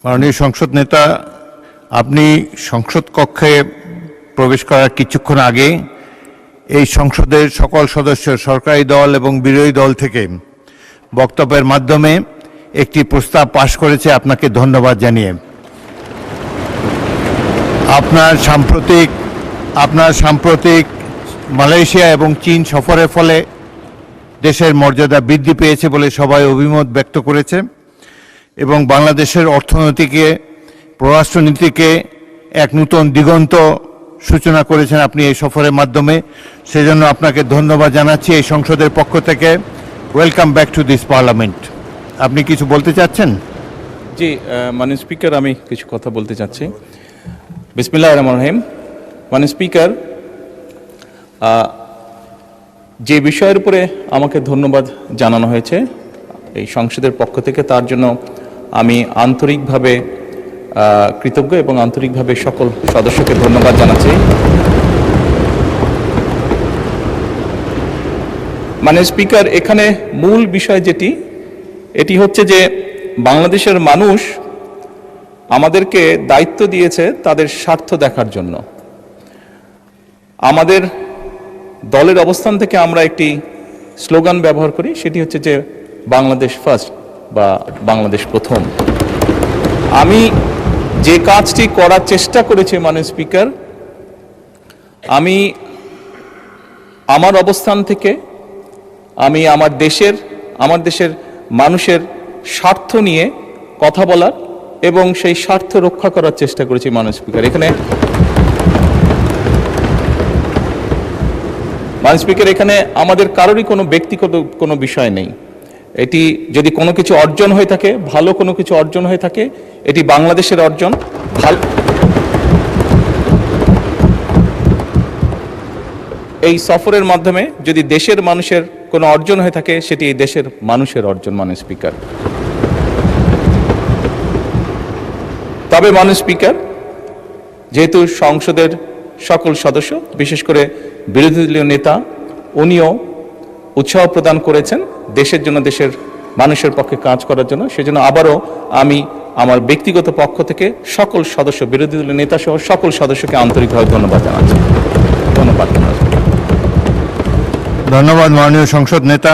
মাননীয় সংসদ নেতা, আপনি সংসদ কক্ষে প্রবেশ করার কিছুক্ষণ আগে এই সংসদের সকল সদস্য, সরকারি দল এবং বিরোধী দল থেকে বক্তব্যের মাধ্যমে একটি প্রস্তাব পাশ করেছে, আপনাকে ধন্যবাদ জানিয়ে। আপনার সাম্প্রতিক মালয়েশিয়া এবং চীন সফরের ফলে দেশের মর্যাদা বৃদ্ধি পেয়েছে বলে সবাই অভিমত ব্যক্ত করেছে এবং বাংলাদেশের অর্থনীতিকে, পররাষ্ট্রনীতিকে এক নতুন দিগন্ত সূচনা করেছেন আপনি এই সফরের মাধ্যমে। সেজন্য আপনাকে ধন্যবাদ জানাচ্ছি এই সংসদের পক্ষ থেকে। Welcome back to this parliament. আপনি কিছু বলতে চাচ্ছেন? জি, মাননীয় স্পিকার, আমি কিছু কথা বলতে চাচ্ছি। বিসমিল্লাহির রহমানির রহিম। মাননীয় স্পিকার, যে বিষয়ের উপরে আমাকে ধন্যবাদ জানানো হয়েছে এই সংসদের পক্ষ থেকে, তার জন্য আমি আন্তরিকভাবে কৃতজ্ঞ এবং আন্তরিকভাবে সকল সদস্যকে ধন্যবাদ জানাচ্ছি। মাননীয় স্পিকার, এখানে মূল বিষয় এটি হচ্ছে যে বাংলাদেশের মানুষ আমাদেরকে দায়িত্ব দিয়েছে তাদের স্বার্থ দেখার জন্য। আমাদের দলের অবস্থান থেকে আমরা একটি স্লোগান ব্যবহার করি, সেটি হচ্ছে যে বাংলাদেশ ফার্স্ট বা বাংলাদেশ প্রথম। আমি যে কাজটি করার চেষ্টা করেছি মাননীয় স্পিকার, আমি আমার অবস্থান থেকে আমি আমার দেশের মানুষের স্বার্থ নিয়ে কথা বলার এবং সেই স্বার্থ রক্ষা করার চেষ্টা করেছি মাননীয় স্পিকার। মাননীয় স্পিকার, এখানে আমাদের কারোরই কোনো ব্যক্তিগত কোনো বিষয় নেই। এটি যদি কোনো কিছু অর্জন হয়ে থাকে, ভালো কোনো কিছু অর্জন হয়ে থাকে, এটি বাংলাদেশের অর্জন। এই সফরের মাধ্যমে যদি দেশের মানুষের কোনো অর্জন হয়ে থাকে, সেটি এই দেশের মানুষের অর্জন মাননীয় স্পিকার। তবে মাননীয় স্পিকার, যেহেতু সংসদের সকল সদস্য, বিশেষ করে বিরোধী দলীয় নেতা, উনিও উৎসাহ প্রদান করেছেন দেশের জন্য, দেশের মানুষের পক্ষে কাজ করার জন্য, সেজন্য আবারও আমি আমার ব্যক্তিগত পক্ষ থেকে সকল সদস্য, বিরোধী দলীয় নেতা সহ সকল সদস্যকে আন্তরিকভাবে ধন্যবাদ জানাচ্ছি। ধন্যবাদ। ধন্যবাদ মাননীয় সংসদ নেতা।